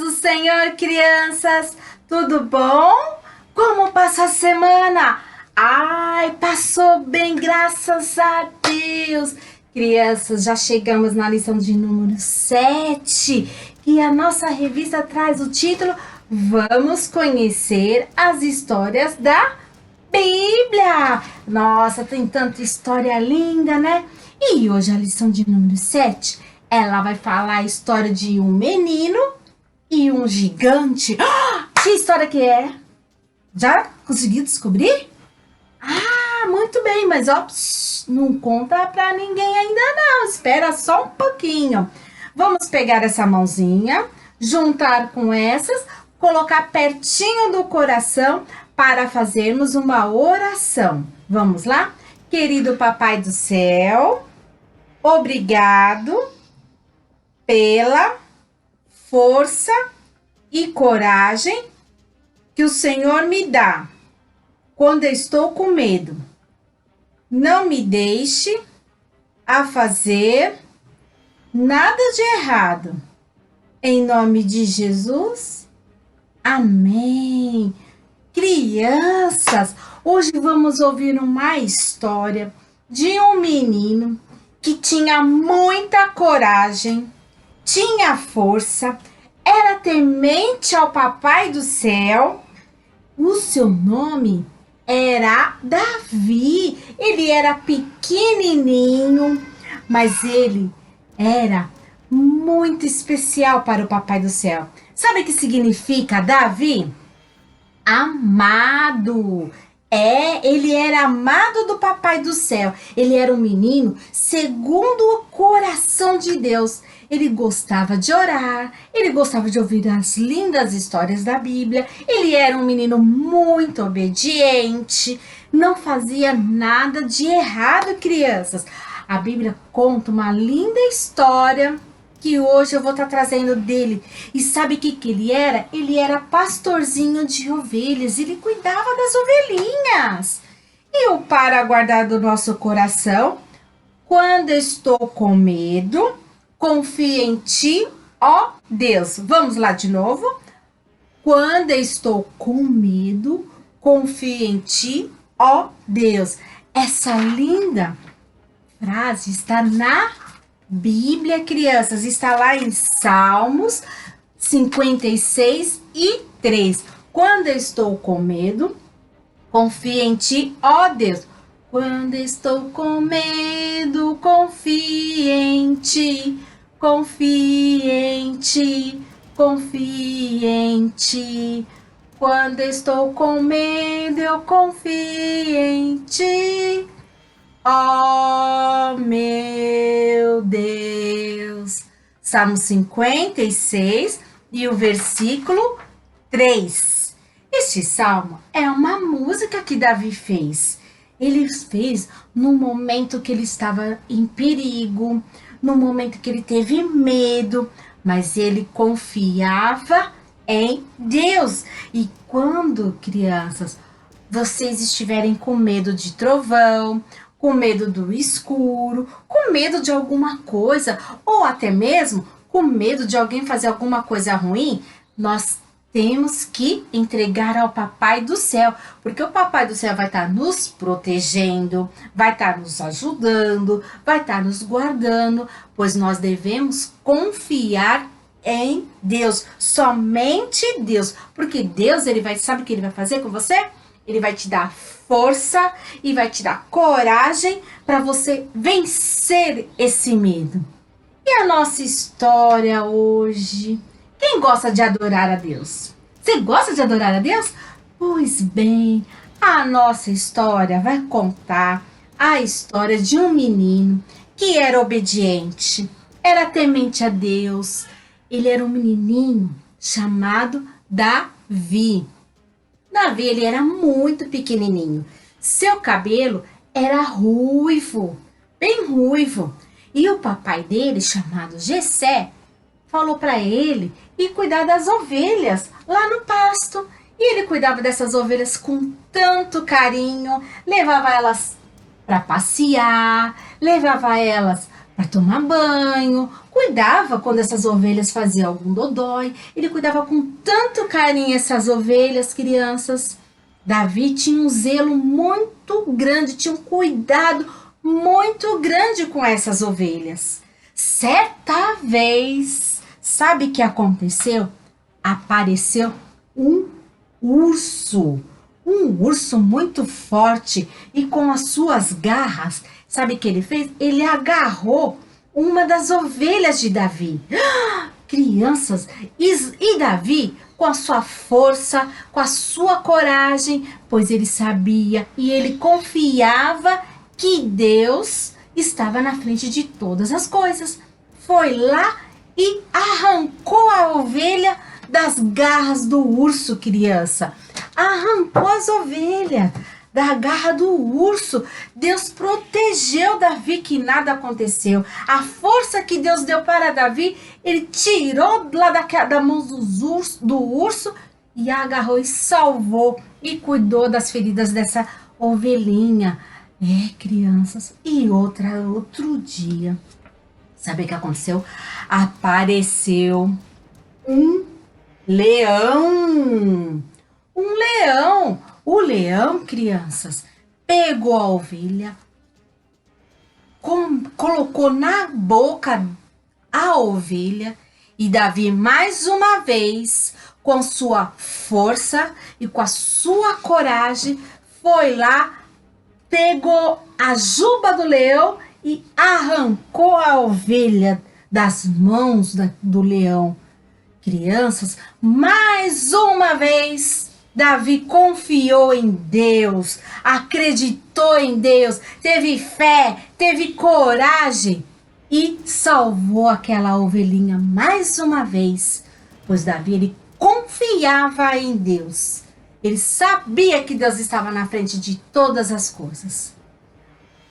do Senhor, crianças! Tudo bom? Como passou a semana? Ai, passou bem, graças a Deus! Crianças, já chegamos na lição de número 7 e a nossa revista traz o título Vamos conhecer as histórias da Bíblia! Nossa, tem tanta história linda, né? E hoje a lição de número 7, ela vai falar a história de um menino e um gigante. Que história que é? Já conseguiu descobrir? Ah, muito bem, mas ó, não conta pra ninguém ainda não. Espera só um pouquinho. Vamos pegar essa mãozinha, juntar com essas, colocar pertinho do coração para fazermos uma oração. Vamos lá? Querido Papai do Céu, obrigado pela força e coragem que o Senhor me dá quando eu estou com medo. Não me deixe a fazer nada de errado. Em nome de Jesus, amém. Crianças, hoje vamos ouvir uma história de um menino que tinha muita coragem, tinha força, era temente ao Papai do Céu. O seu nome era Davi. Ele era pequenininho, mas ele era muito especial para o Papai do Céu. Sabe o que significa Davi? Amado. Ele era amado do Papai do Céu. Ele era um menino segundo o coração de Deus. Ele gostava de orar, ele gostava de ouvir as lindas histórias da Bíblia. Ele era um menino muito obediente, não fazia nada de errado, crianças. A Bíblia conta uma linda história que hoje eu vou estar trazendo dele. E sabe o que ele era? Ele era pastorzinho de ovelhas, ele cuidava das ovelhinhas. E o para guardar do nosso coração, quando estou com medo, confio em ti, ó Deus. Vamos lá de novo? Quando estou com medo, confio em ti, ó Deus. Essa linda frase está na Bíblia, crianças, está lá em Salmos 56 e 3. Quando eu estou com medo, confio em ti, ó Deus. Quando estou com medo, confio em ti, confio em ti, confio em ti. Quando estou com medo, eu confio em ti. Oh, meu Deus! Salmo 56 e o versículo 3. Este salmo é uma música que Davi fez. Ele fez no momento que ele estava em perigo, no momento que ele teve medo, mas ele confiava em Deus. E quando, crianças, vocês estiverem com medo de trovão, com medo do escuro, com medo de alguma coisa, ou até mesmo com medo de alguém fazer alguma coisa ruim, nós temos que entregar ao Papai do Céu, porque o Papai do Céu vai estar nos protegendo, vai estar nos ajudando, vai estar nos guardando, pois nós devemos confiar em Deus, somente Deus, porque Deus, sabe o que ele vai fazer com você? Ele vai te dar força e vai te dar coragem para você vencer esse medo. E a nossa história hoje? Quem gosta de adorar a Deus? Você gosta de adorar a Deus? Pois bem, a nossa história vai contar a história de um menino que era obediente, era temente a Deus. Ele era um menininho chamado Davi. Davi, ele era muito pequenininho. Seu cabelo era ruivo, bem ruivo. E o papai dele, chamado Jessé, falou para ele ir cuidar das ovelhas lá no pasto. E ele cuidava dessas ovelhas com tanto carinho, levava elas para passear, levava elas para tomar banho, cuidava quando essas ovelhas faziam algum dodói, ele cuidava com tanto carinho essas ovelhas, crianças. Davi tinha um zelo muito grande, tinha um cuidado muito grande com essas ovelhas. Certa vez, sabe o que aconteceu? Apareceu um urso, um urso muito forte e com as suas garras, sabe o que ele fez? Ele agarrou uma das ovelhas de Davi. Crianças, e Davi, com a sua força, com a sua coragem, pois ele sabia e ele confiava que Deus estava na frente de todas as coisas. Foi lá e arrancou a ovelha das garras do urso, criança. Arrancou as ovelhas da garra do urso. Deus protegeu Davi, que nada aconteceu. A força que Deus deu para Davi, ele tirou lá da mão do urso e agarrou e salvou e cuidou das feridas dessa ovelhinha. Crianças. E outro dia, sabe o que aconteceu? Apareceu um leão. Um leão. O leão, crianças, pegou a ovelha, colocou na boca a ovelha e Davi, mais uma vez, com sua força e com a sua coragem, foi lá, pegou a juba do leão e arrancou a ovelha das mãos do leão. Crianças, mais uma vez, Davi confiou em Deus, acreditou em Deus, teve fé, teve coragem e salvou aquela ovelhinha mais uma vez, pois Davi, ele confiava em Deus. Ele sabia que Deus estava na frente de todas as coisas.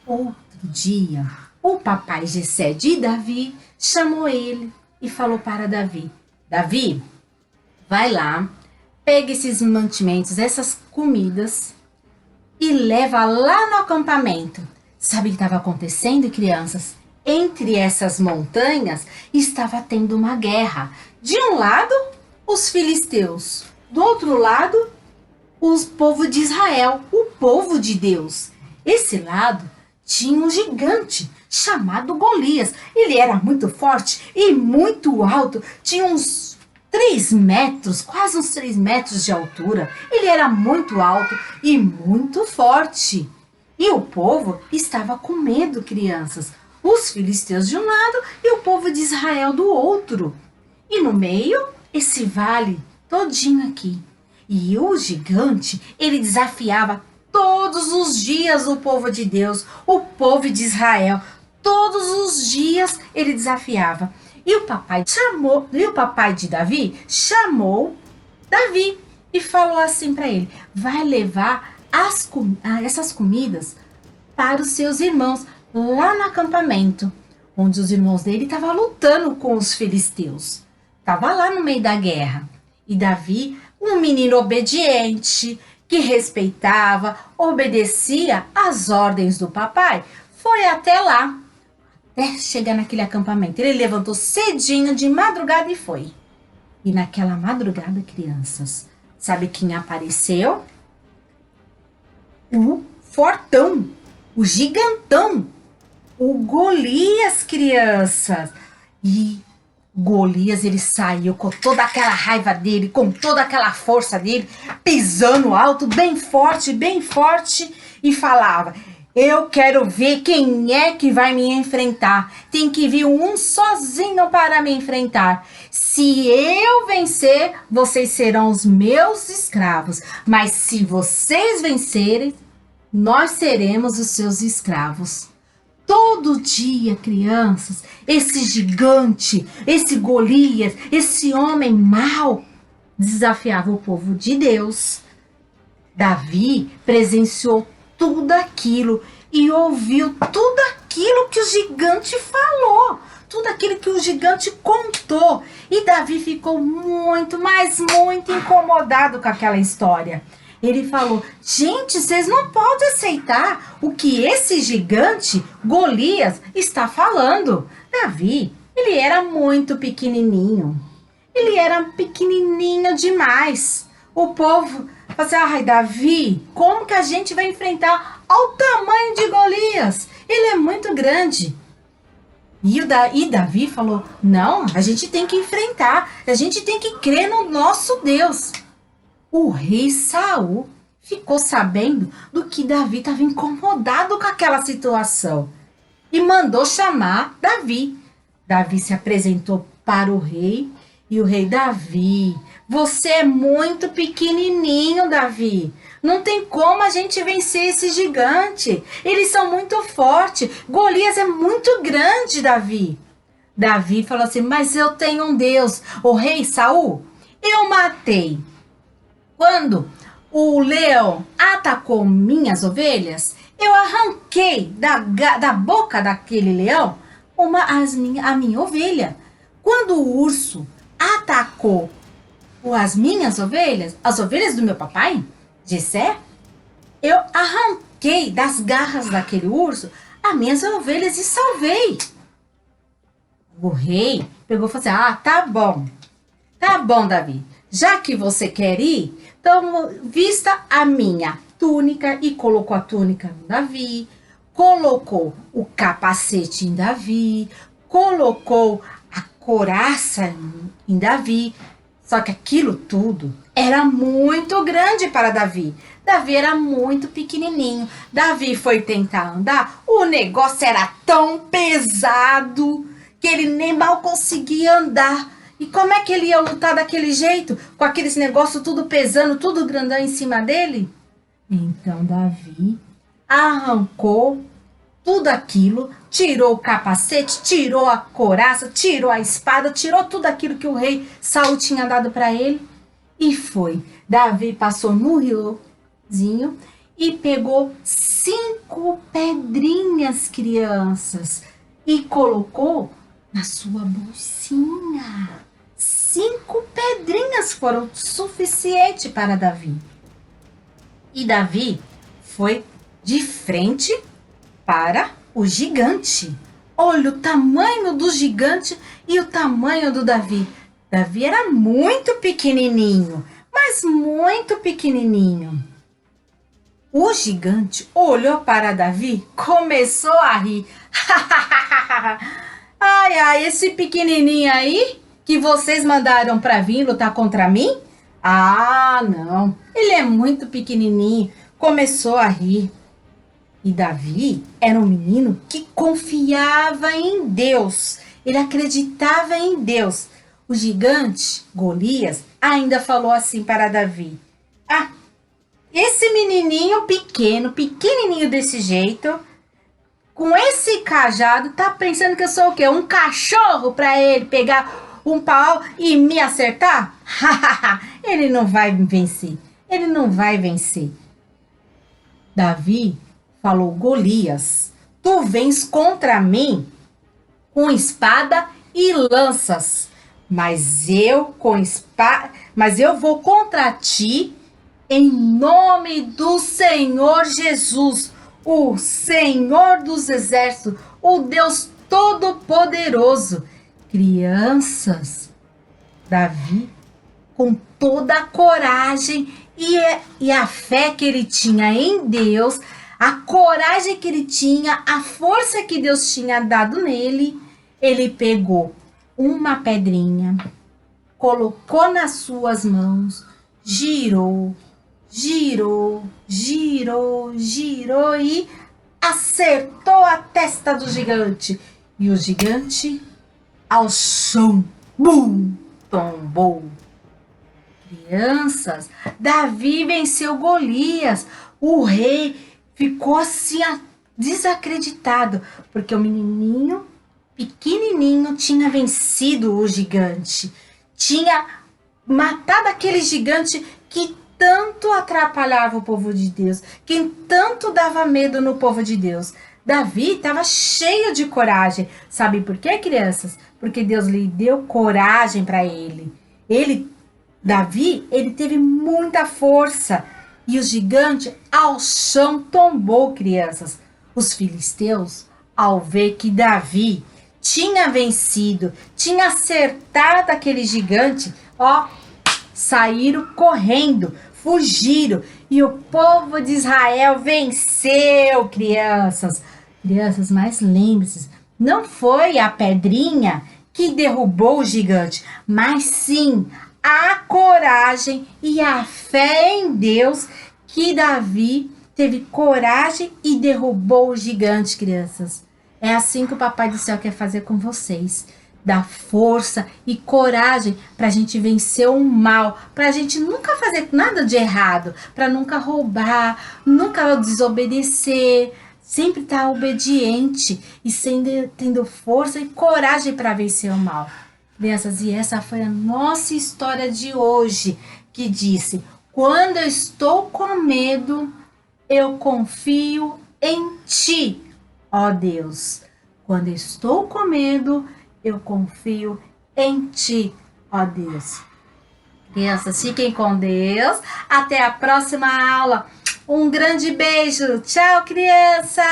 Outro dia, o papai Jessé de Davi chamou ele e falou para Davi: Davi, vai lá, pega esses mantimentos, essas comidas e leva lá no acampamento. Sabe o que estava acontecendo, crianças? Entre essas montanhas estava tendo uma guerra. De um lado, os filisteus. Do outro lado, o povo de Israel, o povo de Deus. Esse lado tinha um gigante chamado Golias. Ele era muito forte e muito alto. Tinha uns 3 metros, quase uns 3 metros de altura. Ele era muito alto e muito forte. E o povo estava com medo, crianças. Os filisteus de um lado e o povo de Israel do outro. E no meio, esse vale todinho aqui. E o gigante, ele desafiava todos os dias o povo de Deus, o povo de Israel. Todos os dias ele desafiava. E o papai de Davi chamou Davi e falou assim para ele: vai levar essas comidas para os seus irmãos lá no acampamento, onde os irmãos dele estavam lutando com os filisteus. Estava lá no meio da guerra. E Davi, um menino obediente, que respeitava, obedecia às ordens do papai, foi até lá. Até chegar naquele acampamento. Ele levantou cedinho, de madrugada, e foi. E naquela madrugada, crianças, sabe quem apareceu? O fortão, o gigantão, o Golias, crianças. E Golias, ele saiu com toda aquela raiva dele, com toda aquela força dele, pisando alto, bem forte, e falava: eu quero ver quem é que vai me enfrentar. Tem que vir um sozinho para me enfrentar. Se eu vencer, vocês serão os meus escravos. Mas se vocês vencerem, nós seremos os seus escravos. Todo dia, crianças, esse gigante, esse Golias, esse homem mau, desafiava o povo de Deus. Davi presenciou tudo aquilo e ouviu tudo aquilo que o gigante falou, tudo aquilo que o gigante contou. E Davi ficou muito, mas muito incomodado com aquela história. Ele falou: gente, vocês não podem aceitar o que esse gigante, Golias, está falando. Davi, ele era muito pequenininho. Ele era pequenininho demais. O povo falou assim: ai, Davi, como que a gente vai enfrentar ao tamanho de Golias? Ele é muito grande. E Davi falou: não, a gente tem que enfrentar, a gente tem que crer no nosso Deus. O rei Saul ficou sabendo do que Davi estava incomodado com aquela situação e mandou chamar Davi. Davi se apresentou para o rei e o rei: Davi, você é muito pequenininho, Davi. Não tem como a gente vencer esse gigante. Eles são muito fortes. Golias é muito grande, Davi. Davi falou assim: mas eu tenho um Deus. O rei Saul, eu matei. Quando o leão atacou minhas ovelhas, eu arranquei da boca daquele leão a minha ovelha. Quando o urso atacou as minhas ovelhas, as ovelhas do meu papai, Jessé, eu arranquei das garras daquele urso as minhas ovelhas e salvei. O rei pegou e falou assim: ah, tá bom, Davi. Já que você quer ir, então vista a minha túnica. E colocou a túnica no Davi, colocou o capacete em Davi, colocou a couraça em Davi. Só que aquilo tudo era muito grande para Davi. Davi era muito pequenininho. Davi foi tentar andar, o negócio era tão pesado que ele nem mal conseguia andar. E como é que ele ia lutar daquele jeito, com aqueles negócios tudo pesando, tudo grandão em cima dele? Então Davi arrancou tudo aquilo, tirou o capacete, tirou a couraça, tirou a espada, tirou tudo aquilo que o rei Saul tinha dado para ele e foi. Davi passou no riozinho e pegou 5 pedrinhas, crianças, e colocou na sua bolsinha. 5 pedrinhas foram suficiente para Davi. E Davi foi de frente para o gigante. Olha o tamanho do gigante e o tamanho do Davi. Davi era muito pequenininho, mas muito pequenininho. O gigante olhou para Davi, começou a rir. Ai, esse pequenininho aí que vocês mandaram para vir lutar contra mim? Ah, não, ele é muito pequenininho. Começou a rir. E Davi era um menino que confiava em Deus. Ele acreditava em Deus. O gigante, Golias, ainda falou assim para Davi: ah, esse menininho pequenininho desse jeito, com esse cajado, tá pensando que eu sou o quê? Um cachorro para ele pegar um pau e me acertar? Ele não vai vencer. Ele não vai vencer. Davi falou: Golias, tu vens contra mim com espada e lanças, mas eu vou contra ti em nome do Senhor Jesus, o Senhor dos exércitos, o Deus Todo-Poderoso. Crianças, Davi, com toda a coragem e a fé que ele tinha em Deus, a coragem que ele tinha, a força que Deus tinha dado nele, ele pegou uma pedrinha, colocou nas suas mãos, girou e acertou a testa do gigante. E o gigante ao chão, bum, tombou. Crianças, Davi venceu Golias. O rei ficou assim desacreditado, porque o menininho pequenininho tinha vencido o gigante. Tinha matado aquele gigante que tanto atrapalhava o povo de Deus, que tanto dava medo no povo de Deus. Davi estava cheio de coragem. Sabe por quê, crianças? Porque Deus lhe deu coragem para ele. Davi, ele teve muita força e o gigante ao chão tombou, crianças. Os filisteus, ao ver que Davi tinha vencido, tinha acertado aquele gigante, ó, saíram correndo, fugiram, e o povo de Israel venceu, crianças. Crianças, mas lembre-se, não foi a pedrinha que derrubou o gigante, mas sim a coragem e a fé em Deus que Davi teve coragem e derrubou o gigante, crianças. É assim que o Papai do Céu quer fazer com vocês. Dar força e coragem para a gente vencer o mal, para a gente nunca fazer nada de errado, para nunca roubar, nunca desobedecer, sempre estar obediente e tendo força e coragem para vencer o mal. Crianças, e essa foi a nossa história de hoje, que disse: quando eu estou com medo, eu confio em ti, ó Deus. Quando eu estou com medo, eu confio em ti, ó Deus. Crianças, fiquem com Deus. Até a próxima aula. Um grande beijo. Tchau, crianças!